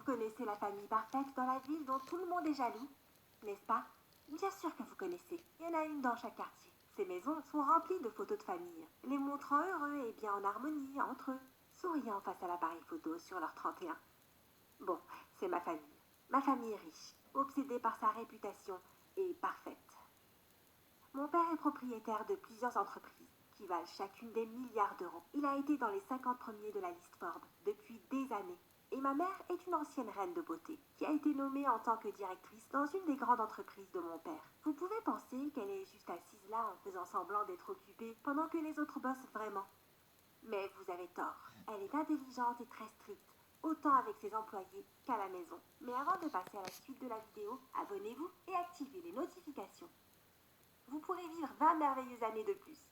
connaissez la famille parfaite dans la ville dont tout le monde est jaloux, n'est-ce pas? Bien sûr que vous connaissez. Il y en a une dans chaque quartier. Ces maisons sont remplies de photos de famille, les montrant heureux et bien en harmonie entre eux, souriant face à l'appareil photo sur leur 31. Bon, c'est ma famille. Ma famille riche, obsédée par sa réputation et parfaite. Mon père est propriétaire de plusieurs entreprises qui valent chacune des milliards d'euros. Il a été dans les 50 premiers de la liste Forbes depuis des années. Et ma mère est une ancienne reine de beauté qui a été nommée en tant que directrice dans une des grandes entreprises de mon père. Vous pouvez penser qu'elle est juste assise là en faisant semblant d'être occupée pendant que les autres bossent vraiment. Mais vous avez tort. Elle est intelligente et très stricte, autant avec ses employés qu'à la maison. Mais avant de passer à la suite de la vidéo, abonnez-vous et activez les notifications. Vous pourrez vivre 20 merveilleuses années de plus.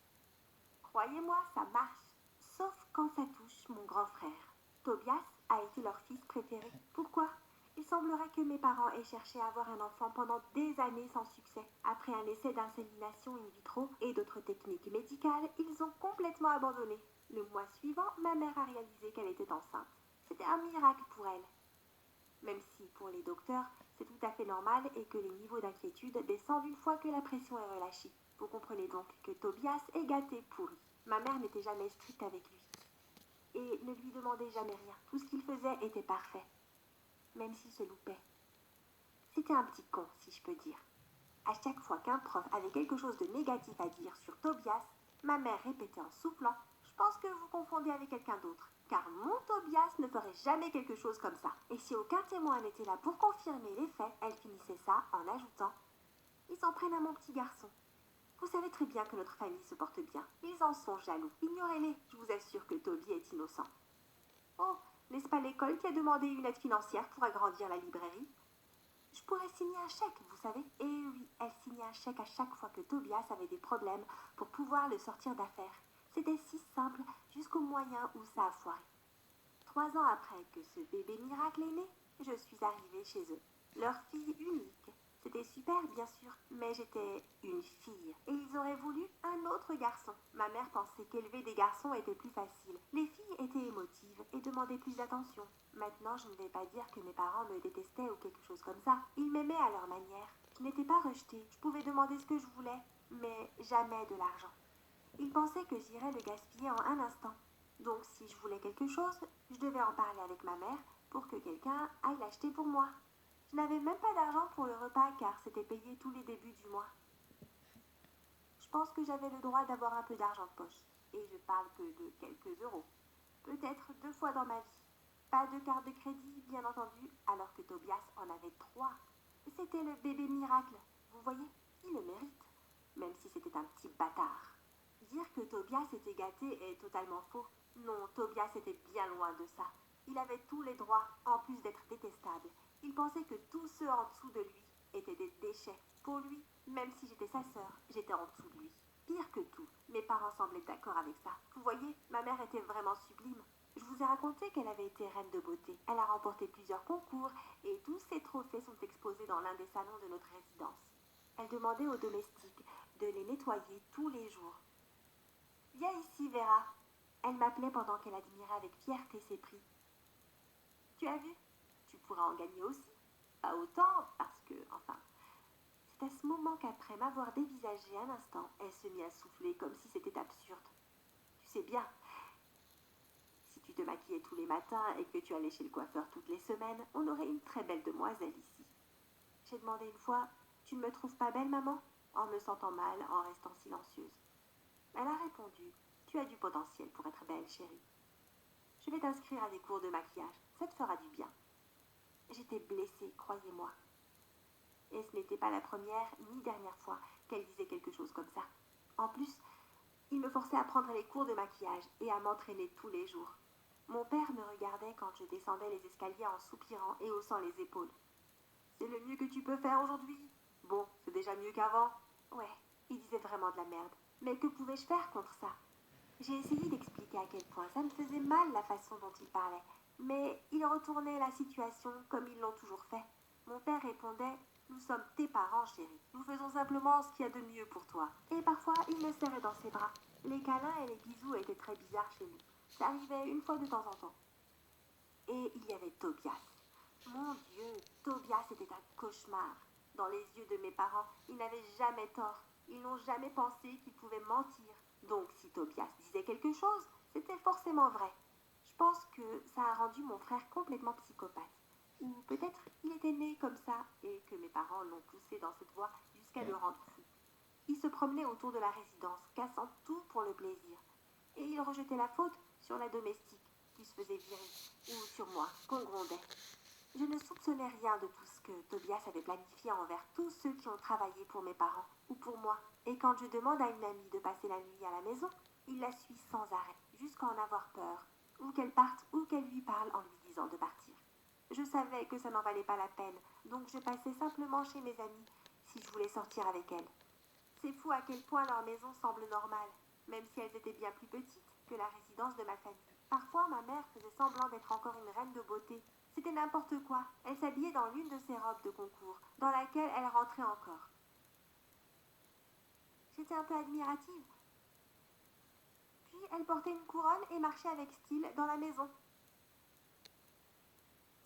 Croyez-moi, ça marche. Sauf quand ça touche mon grand frère. Tobias a été leur fils préféré. Pourquoi? Il semblerait que mes parents aient cherché à avoir un enfant pendant des années sans succès. Après un essai d'insémination in vitro et d'autres techniques médicales, ils ont complètement abandonné. Le mois suivant, ma mère a réalisé qu'elle était enceinte. C'était un miracle pour elle. Même si, pour les docteurs, c'est tout à fait normal et que les niveaux d'inquiétude descendent une fois que la pression est relâchée. Vous comprenez donc que Tobias est gâté pourri. Ma mère n'était jamais stricte avec lui et ne lui demandait jamais rien. Tout ce qu'il faisait était parfait, même s'il se loupait. C'était un petit con, si je peux dire. À chaque fois qu'un prof avait quelque chose de négatif à dire sur Tobias, ma mère répétait en soufflant: « Je pense que vous confondez avec quelqu'un d'autre, car mon Tobias ne ferait jamais quelque chose comme ça. » Et si aucun témoin n'était là pour confirmer les faits, elle finissait ça en ajoutant: « Ils s'en prennent à mon petit garçon. Vous savez très bien que notre famille se porte bien. Ils en sont jaloux. Ignorez-les, je vous assure que Toby est innocent. » Oh, n'est-ce pas l'école qui a demandé une aide financière pour agrandir la librairie? Je pourrais signer un chèque, vous savez. Et oui, elle signait un chèque à chaque fois que Tobias avait des problèmes pour pouvoir le sortir d'affaires. C'était si simple jusqu'au moyen où ça a foiré. 3 ans après que ce bébé miracle est né, je suis arrivée chez eux. Leur fille unique. C'était super, bien sûr, mais j'étais une fille. Et ils auraient voulu un autre garçon. Ma mère pensait qu'élever des garçons était plus facile. Les filles étaient émotives et demandaient plus d'attention. Maintenant, je ne vais pas dire que mes parents me détestaient ou quelque chose comme ça. Ils m'aimaient à leur manière. Je n'étais pas rejetée. Je pouvais demander ce que je voulais, mais jamais de l'argent. Ils pensaient que j'irais le gaspiller en un instant. Donc, si je voulais quelque chose, je devais en parler avec ma mère pour que quelqu'un aille l'acheter pour moi. Je n'avais même pas d'argent pour le repas car c'était payé tous les débuts du mois. Je pense que j'avais le droit d'avoir un peu d'argent de poche. Et je parle que de quelques euros. Peut-être 2 fois dans ma vie. Pas de carte de crédit, bien entendu, alors que Tobias en avait 3. C'était le bébé miracle. Vous voyez, il le mérite. Même si c'était un petit bâtard. Dire que Tobias était gâté est totalement faux. Non, Tobias était bien loin de ça. Il avait tous les droits, en plus d'être détestable. Il pensait que tous ceux en dessous de lui étaient des déchets. Pour lui, même si j'étais sa sœur, j'étais en dessous de lui. Pire que tout, mes parents semblaient d'accord avec ça. Vous voyez, ma mère était vraiment sublime. Je vous ai raconté qu'elle avait été reine de beauté. Elle a remporté plusieurs concours et tous ses trophées sont exposés dans l'un des salons de notre résidence. Elle demandait aux domestiques de les nettoyer tous les jours. Viens ici, Vera. Elle m'appelait pendant qu'elle admirait avec fierté ses prix. Tu as vu? Tu pourras en gagner aussi. Pas autant, parce que, enfin... C'est à ce moment qu'après m'avoir dévisagé un instant, elle se mit à souffler comme si c'était absurde. Tu sais bien, si tu te maquillais tous les matins et que tu allais chez le coiffeur toutes les semaines, on aurait une très belle demoiselle ici. J'ai demandé une fois: tu ne me trouves pas belle, maman? En me sentant mal, en restant silencieuse. Elle a répondu: tu as du potentiel pour être belle, chérie. Je vais t'inscrire à des cours de maquillage, ça te fera du bien. J'étais blessée, croyez-moi. Et ce n'était pas la première ni dernière fois qu'elle disait quelque chose comme ça. En plus, il me forçait à prendre les cours de maquillage et à m'entraîner tous les jours. Mon père me regardait quand je descendais les escaliers en soupirant et haussant les épaules. C'est le mieux que tu peux faire aujourd'hui? Bon, c'est déjà mieux qu'avant. Ouais, il disait vraiment de la merde. Mais que pouvais-je faire contre ça? J'ai essayé d'expliquer à quel point ça me faisait mal la façon dont il parlait. Mais il retournait la situation comme ils l'ont toujours fait. Mon père répondait: nous sommes tes parents, chérie. Nous faisons simplement ce qu'il y a de mieux pour toi. Et parfois, il me serrait dans ses bras. Les câlins et les bisous étaient très bizarres chez nous. Ça arrivait une fois de temps en temps. Et il y avait Tobias. Mon Dieu, Tobias était un cauchemar. Dans les yeux de mes parents, il n'avait jamais tort. Ils n'ont jamais pensé qu'il pouvait mentir. Donc si Tobias disait quelque chose, c'était forcément vrai. Je pense que ça a rendu mon frère complètement psychopathe. Ou peut-être il était né comme ça et que mes parents l'ont poussé dans cette voie jusqu'à le rendre fou. Il se promenait autour de la résidence, cassant tout pour le plaisir. Et il rejetait la faute sur la domestique, qui se faisait virer, ou sur moi, qu'on grondait. Je ne soupçonnais rien de tout ce que Tobias avait planifié envers tous ceux qui ont travaillé pour mes parents ou pour moi. Et quand je demande à une amie de passer la nuit à la maison, il la suit sans arrêt, jusqu'à en avoir peur, ou qu'elle parte ou qu'elle lui parle en lui disant de partir. Je savais que ça n'en valait pas la peine, donc je passais simplement chez mes amies si je voulais sortir avec elles. C'est fou à quel point leur maison semble normale, même si elles étaient bien plus petites que la résidence de ma famille. Parfois, ma mère faisait semblant d'être encore une reine de beauté. C'était n'importe quoi. Elle s'habillait dans l'une de ses robes de concours, dans laquelle elle rentrait encore. J'étais un peu admirative. Puis elle portait une couronne et marchait avec style dans la maison,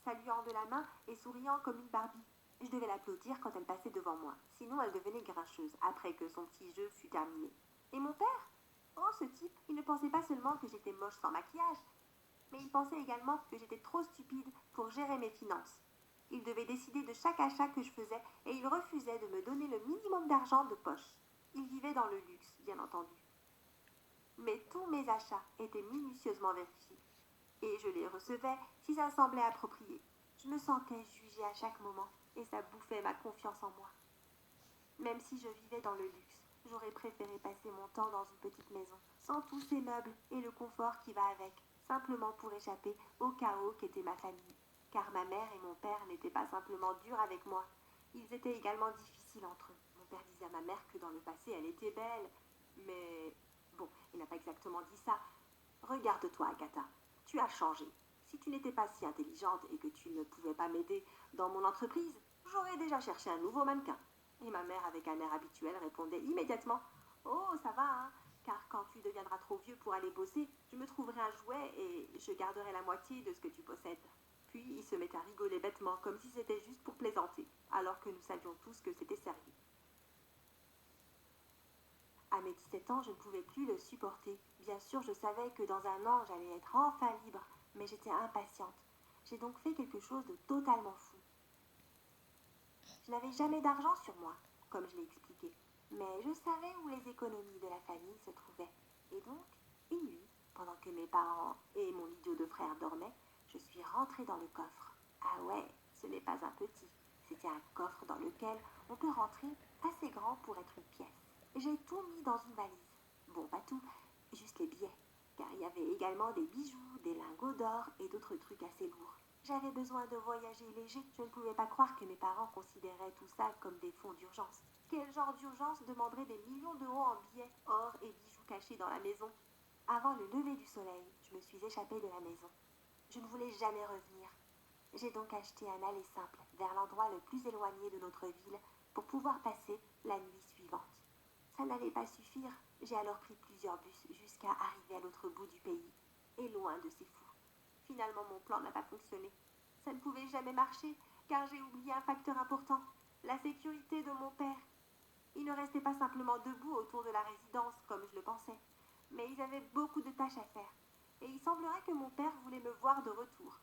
saluant de la main et souriant comme une Barbie. Je devais l'applaudir quand elle passait devant moi, sinon elle devenait grincheuse après que son petit jeu fut terminé. Et mon père? Oh, ce type, il ne pensait pas seulement que j'étais moche sans maquillage, mais il pensait également que j'étais trop stupide pour gérer mes finances. Il devait décider de chaque achat que je faisais et il refusait de me donner le minimum d'argent de poche. Il vivait dans le luxe, bien entendu. Mais tous mes achats étaient minutieusement vérifiés et je les recevais si ça semblait approprié. Je me sentais jugée à chaque moment et ça bouffait ma confiance en moi. Même si je vivais dans le luxe, j'aurais préféré passer mon temps dans une petite maison, sans tous ces meubles et le confort qui va avec, simplement pour échapper au chaos qu'était ma famille. Car ma mère et mon père n'étaient pas simplement durs avec moi, ils étaient également difficiles entre eux. Mon père disait à ma mère que dans le passé elle était belle, mais bon, il n'a pas exactement dit ça. Regarde-toi, Agatha, tu as changé. Si tu n'étais pas si intelligente et que tu ne pouvais pas m'aider dans mon entreprise, j'aurais déjà cherché un nouveau mannequin. Et ma mère, avec un air habituel, répondait immédiatement: Oh, ça va, hein, car quand tu deviendras trop vieux pour aller bosser, je me trouverai un jouet et je garderai la moitié de ce que tu possèdes. Puis il se met à rigoler bêtement, comme si c'était juste pour plaisanter, alors que nous savions tous que c'était sérieux. À mes 17 ans, je ne pouvais plus le supporter. Bien sûr, je savais que dans un an, j'allais être enfin libre, mais j'étais impatiente. J'ai donc fait quelque chose de totalement fou. Je n'avais jamais d'argent sur moi, comme je l'ai expliqué, mais je savais où les économies de la famille se trouvaient. Et donc, une nuit, pendant que mes parents et mon idiot de frère dormaient, je suis rentrée dans le coffre. Ah ouais, ce n'est pas un petit. C'était un coffre dans lequel on peut rentrer assez grand pour être une pièce. J'ai tout mis dans une valise. Bon, pas tout, juste les billets, car il y avait également des bijoux, des lingots d'or et d'autres trucs assez lourds. J'avais besoin de voyager léger. Je ne pouvais pas croire que mes parents considéraient tout ça comme des fonds d'urgence. Quel genre d'urgence demanderait des millions d'euros en billets, or et bijoux cachés dans la maison? Avant le lever du soleil, je me suis échappée de la maison. Je ne voulais jamais revenir. J'ai donc acheté un aller simple vers l'endroit le plus éloigné de notre ville pour pouvoir passer la nuit suivante. Ça n'allait pas suffire. J'ai alors pris plusieurs bus jusqu'à arriver à l'autre bout du pays et loin de ces fous. Finalement, mon plan n'a pas fonctionné. Ça ne pouvait jamais marcher car j'ai oublié un facteur important, la sécurité de mon père. Ils ne restaient pas simplement debout autour de la résidence comme je le pensais, mais ils avaient beaucoup de tâches à faire. Et il semblerait que mon père voulait me voir de retour.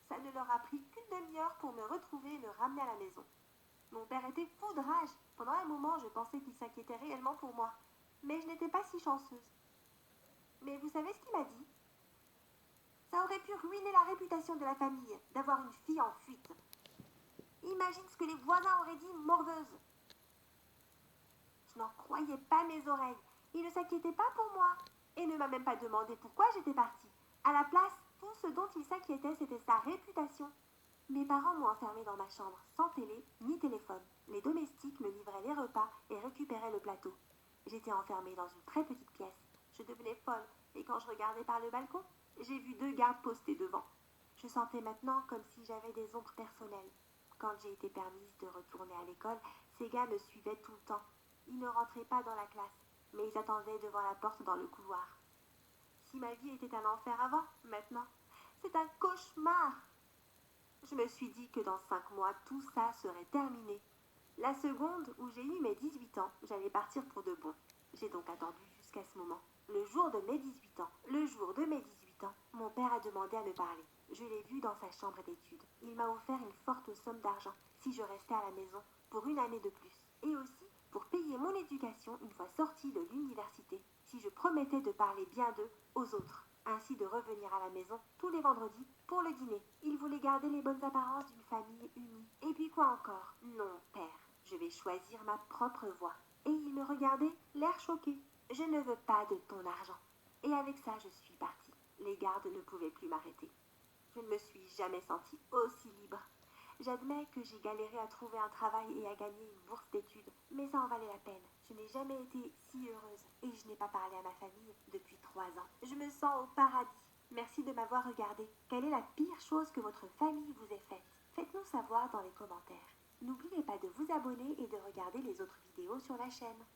Ça ne leur a pris qu'une demi-heure pour me retrouver et me ramener à la maison. Mon père était fou de rage. Pendant un moment, je pensais qu'il s'inquiétait réellement pour moi. Mais je n'étais pas si chanceuse. Mais vous savez ce qu'il m'a dit? Ça aurait pu ruiner la réputation de la famille d'avoir une fille en fuite. Imagine ce que les voisins auraient dit, morveuse. Je n'en croyais pas mes oreilles. Il ne s'inquiétait pas pour moi et ne m'a même pas demandé pourquoi j'étais partie. À la place, tout ce dont il s'inquiétait, c'était sa réputation. Mes parents m'ont enfermée dans ma chambre, sans télé ni téléphone. Les domestiques me livraient les repas et récupéraient le plateau. J'étais enfermée dans une très petite pièce. Je devenais folle et quand je regardais par le balcon, j'ai vu deux gardes postés devant. Je sentais maintenant comme si j'avais des ombres personnelles. Quand j'ai été permise de retourner à l'école, ces gars me suivaient tout le temps. Ils ne rentraient pas dans la classe, mais ils attendaient devant la porte dans le couloir. Si ma vie était un enfer avant, maintenant, c'est un cauchemar. Je me suis dit que dans 5 mois, tout ça serait terminé. La seconde où j'ai eu mes 18 ans, j'allais partir pour de bon. J'ai donc attendu jusqu'à ce moment. Le jour de mes 18 ans, mon père a demandé à me parler. Je l'ai vu dans sa chambre d'études. Il m'a offert une forte somme d'argent si je restais à la maison pour une année de plus. Et aussi pour payer mon éducation une fois sortie de l'université, si je promettais de parler bien d'eux aux autres, ainsi de revenir à la maison tous les vendredis pour le dîner. Il voulait garder les bonnes apparences d'une famille unie. Et puis quoi encore? Non, père, je vais choisir ma propre voie. Et il me regardait, l'air choqué. Je ne veux pas de ton argent. Et avec ça, je suis partie. Les gardes ne pouvaient plus m'arrêter. Je ne me suis jamais sentie aussi libre. J'admets que j'ai galéré à trouver un travail et à gagner une bourse d'études, mais ça en valait la peine. Je n'ai jamais été si heureuse et je n'ai pas parlé à ma famille depuis 3 ans. Je me sens au paradis. Merci de m'avoir regardé. Quelle est la pire chose que votre famille vous ait faite? Faites-nous savoir dans les commentaires. N'oubliez pas de vous abonner et de regarder les autres vidéos sur la chaîne.